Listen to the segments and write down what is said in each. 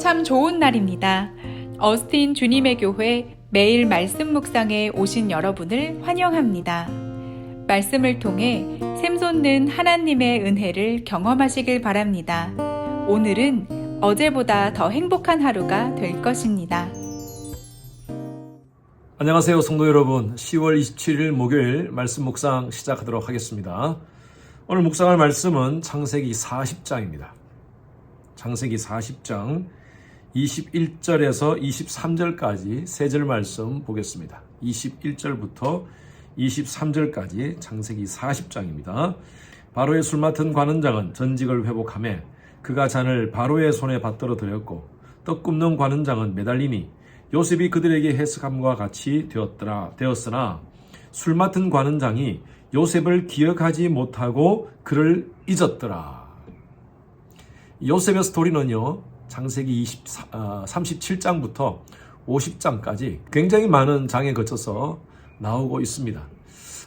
참 좋은 날입니다. 어스틴 주님의 교회 매일 말씀 묵상에 오신 여러분을 환영합니다. 말씀을 통해 샘솟는 하나님의 은혜를 경험하시길 바랍니다. 오늘은 어제보다 더 행복한 하루가 될 것입니다. 안녕하세요, 성도 여러분. 10월 27일 목요일 말씀 묵상 시작하도록 하겠습니다. 오늘 묵상할 말씀은 창세기 40장입니다. 창세기 40장 21절에서 23절까지 세 절 말씀 보겠습니다. 21절부터 23절까지 창세기 40장입니다. 바로의 술 맡은 관원장은 전직을 회복하며 그가 잔을 바로의 손에 받들어 드렸고 떡 굽는 관원장은 매달리니 요셉이 그들에게 해석함과 같이 되었으나 술 맡은 관원장이 요셉을 기억하지 못하고 그를 잊었더라. 요셉의 스토리는요, 창세기 37장부터 50장까지 굉장히 많은 장에 거쳐서 나오고 있습니다.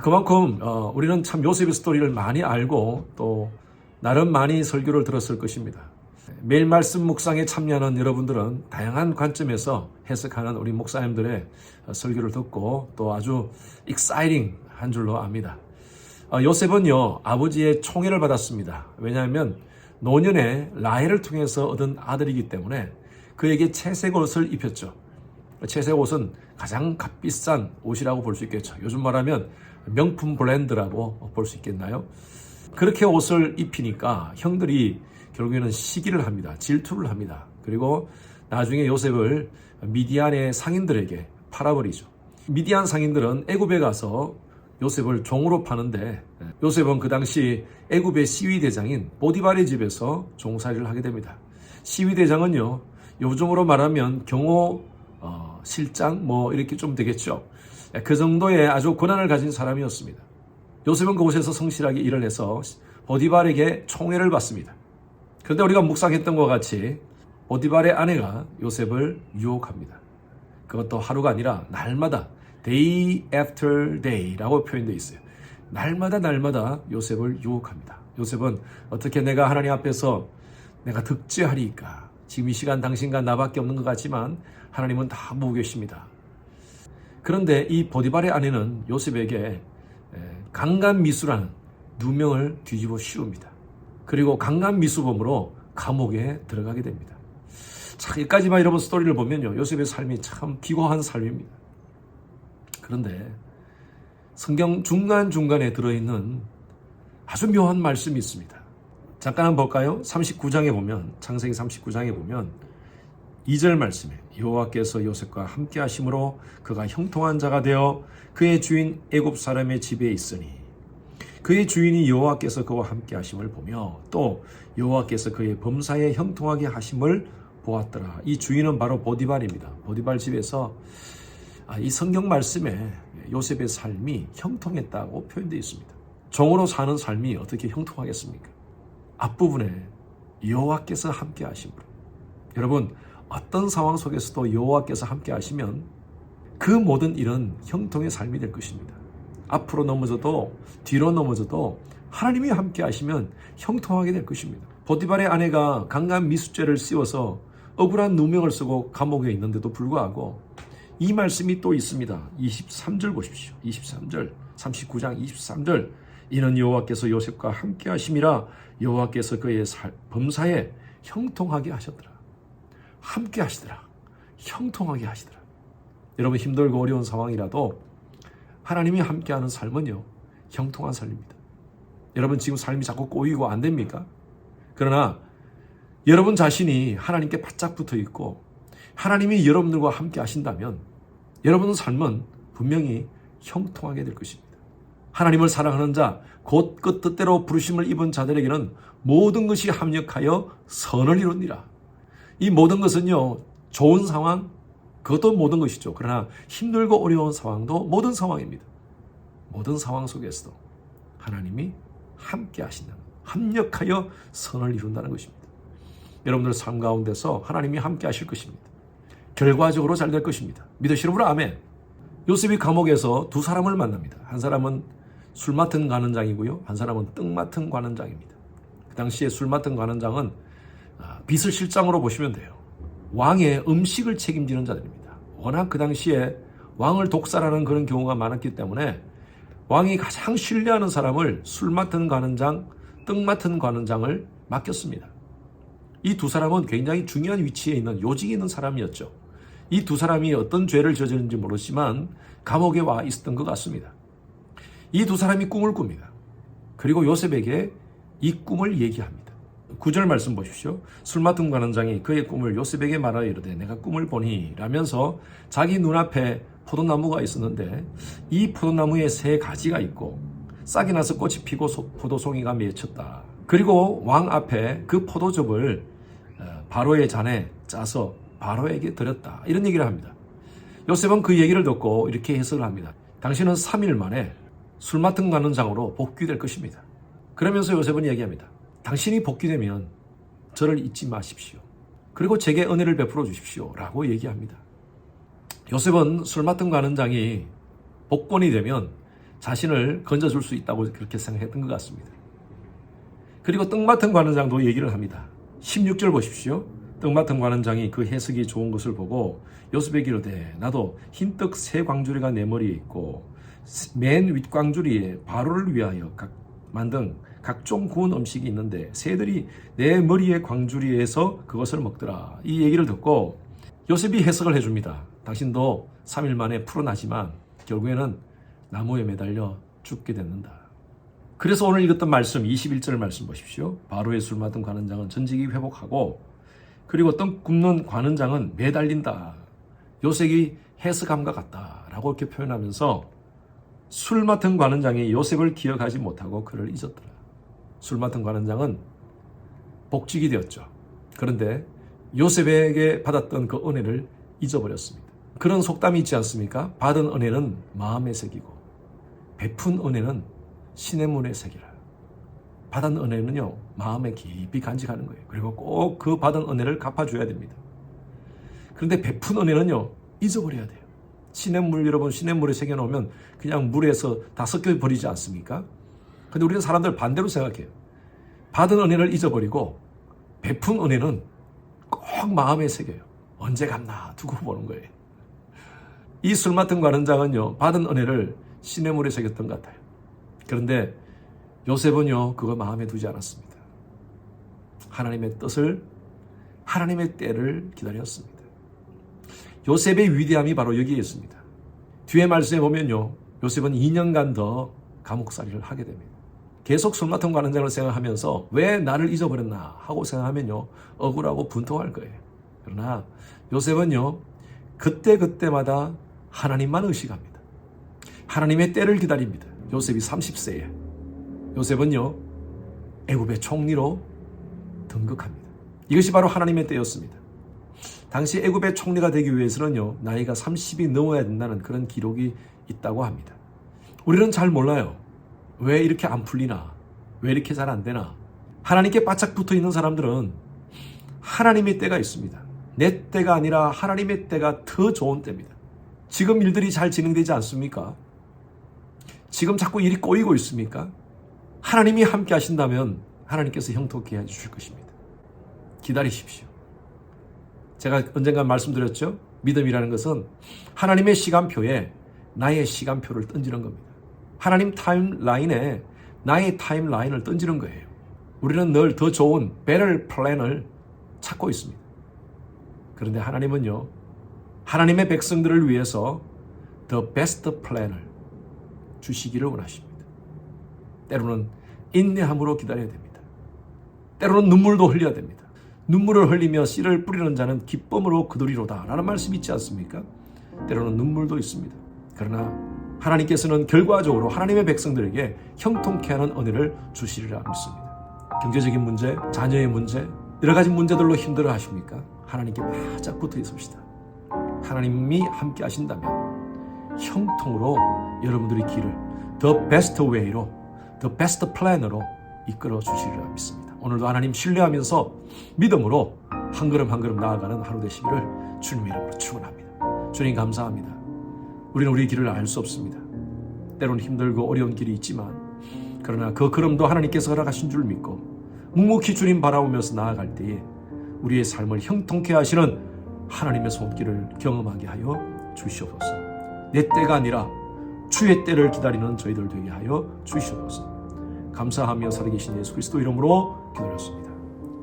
그만큼 우리는 참 요셉의 스토리를 많이 알고 또 나름 많이 설교를 들었을 것입니다. 매일 말씀 묵상에 참여하는 여러분들은 다양한 관점에서 해석하는 우리 목사님들의 설교를 듣고 또 아주 익사이팅한 줄로 압니다. 요셉은요, 아버지의 총애를 받았습니다. 왜냐하면 노년에 라헬을 통해서 얻은 아들이기 때문에 그에게 채색 옷을 입혔죠. 채색 옷은 가장 값비싼 옷이라고 볼 수 있겠죠. 요즘 말하면 명품 브랜드라고 볼 수 있겠나요? 그렇게 옷을 입히니까 형들이 결국에는 시기를 합니다. 질투를 합니다. 그리고 나중에 요셉을 미디안의 상인들에게 팔아버리죠. 미디안 상인들은 애굽에 가서 요셉을 종으로 파는데 요셉은 그 당시 애굽의 시위대장인 보디발의 집에서 종살이를 하게 됩니다. 시위대장은요, 요즘으로 말하면 경호 실장 이렇게 좀 되겠죠. 그 정도의 아주 권한을 가진 사람이었습니다. 요셉은 그곳에서 성실하게 일을 해서 보디발에게 총애를 받습니다. 그런데 우리가 묵상했던 것과 같이 보디발의 아내가 요셉을 유혹합니다. 그것도 하루가 아니라 날마다 day after day라고 표현되어 있어요. 날마다 요셉을 유혹합니다. 요셉은 어떻게 내가 하나님 앞에서 내가 득죄하리까? 지금 이 시간 당신과 나밖에 없는 것 같지만 하나님은 다 보고 계십니다. 그런데 이 보디발의 아내는 요셉에게 강간미수라는 누명을 뒤집어 씌웁니다. 그리고 강간미수범으로 감옥에 들어가게 됩니다. 자, 여기까지만 여러분 스토리를 보면요, 요셉의 삶이 참 기고한 삶입니다. 그런데 성경 중간중간에 들어있는 아주 묘한 말씀이 있습니다. 잠깐 한번 볼까요? 39장에 보면, 창세기 39장에 보면 2절 말씀에 여호와께서 요셉과 함께 하심으로 그가 형통한 자가 되어 그의 주인 애굽 사람의 집에 있으니 그의 주인이 여호와께서 그와 함께 하심을 보며 또 여호와께서 그의 범사에 형통하게 하심을 보았더라. 이 주인은 바로 보디발입니다. 보디발 집에서 이 성경 말씀에 요셉의 삶이 형통했다고 표현되어 있습니다. 종으로 사는 삶이 어떻게 형통하겠습니까? 앞부분에 여호와께서 함께 하심으로. 여러분, 어떤 상황 속에서도 여호와께서 함께 하시면 그 모든 일은 형통의 삶이 될 것입니다. 앞으로 넘어져도 뒤로 넘어져도 하나님이 함께 하시면 형통하게 될 것입니다. 보디발의 아내가 강간 미수죄를 씌워서 억울한 누명을 쓰고 감옥에 있는데도 불구하고 이 말씀이 또 있습니다. 23절 보십시오. 23절, 39장 23절. 이는 여호와께서 요셉과 함께 하심이라 여호와께서 그의 범사에 형통하게 하셨더라. 함께 하시더라. 형통하게 하시더라. 여러분, 힘들고 어려운 상황이라도 하나님이 함께하는 삶은요, 형통한 삶입니다. 여러분, 지금 삶이 자꾸 꼬이고 안 됩니까? 그러나 여러분 자신이 하나님께 바짝 붙어 있고 하나님이 여러분들과 함께 하신다면 여러분의 삶은 분명히 형통하게 될 것입니다. 하나님을 사랑하는 자, 곧 그 뜻대로 부르심을 입은 자들에게는 모든 것이 합력하여 선을 이루니라. 이 모든 것은요, 좋은 상황, 그것도 모든 것이죠. 그러나 힘들고 어려운 상황도 모든 상황입니다. 모든 상황 속에서도 하나님이 함께 하신다는, 합력하여 선을 이룬다는 것입니다. 여러분들 삶 가운데서 하나님이 함께 하실 것입니다. 결과적으로 잘 될 것입니다. 믿으시는 분 아멘. 요셉이 감옥에서 두 사람을 만납니다. 한 사람은 술 맡은 관원장이고요, 한 사람은 떡 맡은 관원장입니다. 그 당시에 술 맡은 관원장은 비서실장으로 보시면 돼요. 왕의 음식을 책임지는 자들입니다. 워낙 그 당시에 왕을 독살하는 그런 경우가 많았기 때문에 왕이 가장 신뢰하는 사람을 술 맡은 관원장, 떡 맡은 관원장을 맡겼습니다. 이 두 사람은 굉장히 중요한 위치에 있는 요직에 있는 사람이었죠. 이 두 사람이 어떤 죄를 저지른지 모르지만 감옥에 와 있었던 것 같습니다. 이 두 사람이 꿈을 꿉니다. 그리고 요셉에게 이 꿈을 얘기합니다. 9절 말씀 보십시오. 술 맡은 관원장이 그의 꿈을 요셉에게 말하여 이르되 내가 꿈을 보니 라면서 자기 눈앞에 포도나무가 있었는데 이 포도나무에 세 가지가 있고 싹이 나서 꽃이 피고 포도송이가 맺혔다. 그리고 왕 앞에 그 포도즙을 바로의 잔에 짜서 바로에게 드렸다. 이런 얘기를 합니다. 요셉은 그 얘기를 듣고 이렇게 해석을 합니다. 당신은 3일 만에 술 맡은 관원장으로 복귀될 것입니다. 그러면서 요셉은 얘기합니다. 당신이 복귀되면 저를 잊지 마십시오. 그리고 제게 은혜를 베풀어 주십시오. 라고 얘기합니다. 요셉은 술 맡은 관원장이 복권이 되면 자신을 건져줄 수 있다고 그렇게 생각했던 것 같습니다. 그리고 떡 맡은 관원장도 얘기를 합니다. 16절 보십시오. 떡 맡은 관원장이 그 해석이 좋은 것을 보고 요셉에게 이르되 나도 흰떡 세 광주리가 내 머리에 있고 맨 윗광주리에 바로를 위하여 만든 각종 구운 음식이 있는데 새들이 내 머리의 광주리에서 그것을 먹더라. 이 얘기를 듣고 요셉이 해석을 해줍니다. 당신도 3일 만에 풀어나지만 결국에는 나무에 매달려 죽게 됐는다. 그래서 오늘 읽었던 말씀 21절 말씀 보십시오. 바로의 술 맡은 관원장은 전직이 회복하고 그리고 떡 굽는 관원장은 매달린다. 요셉이 해석함과 같다라고 이렇게 표현하면서 술 맡은 관원장이 요셉을 기억하지 못하고 그를 잊었더라. 술 맡은 관원장은 복직이 되었죠. 그런데 요셉에게 받았던 그 은혜를 잊어버렸습니다. 그런 속담이 있지 않습니까? 받은 은혜는 마음에 새기고 베푼 은혜는 시냇물에 새기라. 받은 은혜는요 마음에 깊이 간직하는 거예요. 그리고 꼭 그 받은 은혜를 갚아줘야 됩니다. 그런데 베푼 은혜는요 잊어버려야 돼요. 시냇물, 여러분 시냇물에 새겨놓으면 그냥 물에서 다 섞여버리지 않습니까? 근데 우리는 사람들 반대로 생각해요. 받은 은혜를 잊어버리고 베푼 은혜는 꼭 마음에 새겨요. 언제 갚나 두고 보는 거예요. 이 술 맡은 관원장은요 받은 은혜를 시냇물에 새겼던 것 같아요. 그런데 요셉은요 그거 마음에 두지 않았습니다. 하나님의 뜻을, 하나님의 때를 기다렸습니다. 요셉의 위대함이 바로 여기에 있습니다. 뒤에 말씀에 보면요 요셉은 2년간 더 감옥살이를 하게 됩니다. 계속 술 맡은 관원장을 생각하면서 왜 나를 잊어버렸나 하고 생각하면요 억울하고 분통할 거예요. 그러나 요셉은요 그때마다 하나님만 의식합니다. 하나님의 때를 기다립니다. 요셉이 30세에 요셉은요 애굽의 총리로 등극합니다. 이것이 바로 하나님의 때였습니다. 당시 애굽의 총리가 되기 위해서는요 나이가 30이 넘어야 된다는 그런 기록이 있다고 합니다. 우리는 잘 몰라요. 왜 이렇게 안 풀리나? 왜 이렇게 잘 안 되나? 하나님께 바짝 붙어 있는 사람들은 하나님의 때가 있습니다. 내 때가 아니라 하나님의 때가 더 좋은 때입니다. 지금 일들이 잘 진행되지 않습니까? 지금 자꾸 일이 꼬이고 있습니까? 하나님이 함께 하신다면 하나님께서 형통케 해주실 것입니다. 기다리십시오. 제가 언젠가 말씀드렸죠? 믿음이라는 것은 하나님의 시간표에 나의 시간표를 던지는 겁니다. 하나님 타임라인에 나의 타임라인을 던지는 거예요. 우리는 늘 더 좋은 better plan을 찾고 있습니다. 그런데 하나님은요 하나님의 백성들을 위해서 the best plan을 주시기를 원하십니다. 때로는 인내함으로 기다려야 됩니다. 때로는 눈물도 흘려야 됩니다. 눈물을 흘리며 씨를 뿌리는 자는 기쁨으로 거두리로다 라는 말씀이 있지 않습니까? 때로는 눈물도 있습니다. 그러나 하나님께서는 결과적으로 하나님의 백성들에게 형통케 하는 은혜를 주시리라 믿습니다. 경제적인 문제, 자녀의 문제, 여러 가지 문제들로 힘들어 하십니까? 하나님께 바짝 붙어 있읍시다. 하나님이 함께 하신다면 형통으로 여러분들의 길을 the best way로, the best plan으로 이끌어 주시리라 믿습니다. 오늘도 하나님 신뢰하면서 믿음으로 한 걸음 한 걸음 나아가는 하루 되시기를 주님 이름으로 축원합니다. 주님 감사합니다. 우리는 우리의 길을 알 수 없습니다. 때로는 힘들고 어려운 길이 있지만 그러나 그 걸음도 하나님께서 허락하신 줄 믿고 묵묵히 주님 바라보면서 나아갈 때에 우리의 삶을 형통케 하시는 하나님의 손길을 경험하게 하여 주시옵소서. 내 때가 아니라 주의 때를 기다리는 저희들 되게 하여 주시옵소서. 감사하며 살아계신 예수 그리스도 이름으로 기도했습니다.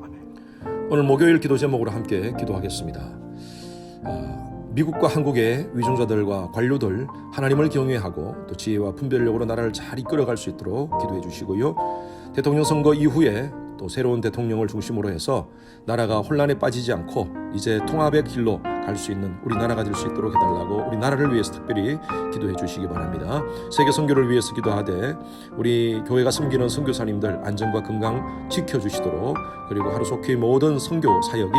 아멘. 오늘 목요일 기도 제목으로 함께 기도하겠습니다. 미국과 한국의 위정자들과 관료들 하나님을 경외하고 또 지혜와 분별력으로 나라를 잘 이끌어갈 수 있도록 기도해 주시고요. 대통령 선거 이후에 또 새로운 대통령을 중심으로 해서 나라가 혼란에 빠지지 않고 이제 통합의 길로 갈 수 있는 우리 나라가 될 수 있도록 해달라고 우리 나라를 위해서 특별히 기도해 주시기 바랍니다. 세계 선교를 위해서 기도하되 우리 교회가 섬기는 선교사님들 안전과 건강 지켜주시도록, 그리고 하루속히 모든 선교 사역이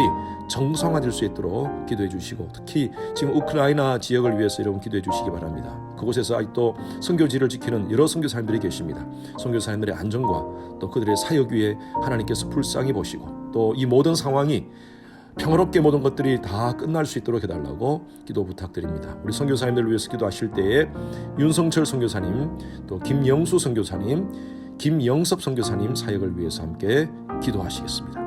정상화될 수 있도록 기도해 주시고, 특히 지금 우크라이나 지역을 위해서 여러분 기도해 주시기 바랍니다. 그곳에서 아직도 선교지를 지키는 여러 선교사님들이 계십니다. 선교사님들의 안전과 또 그들의 사역 위에 하나님께서 불쌍히 보시고, 또 이 모든 상황이 평화롭게 모든 것들이 다 끝날 수 있도록 해달라고 기도 부탁드립니다. 우리 선교사님들을 위해서 기도하실 때에 윤성철 선교사님, 또 김영수 선교사님, 김영섭 선교사님 사역을 위해서 함께 기도하시겠습니다.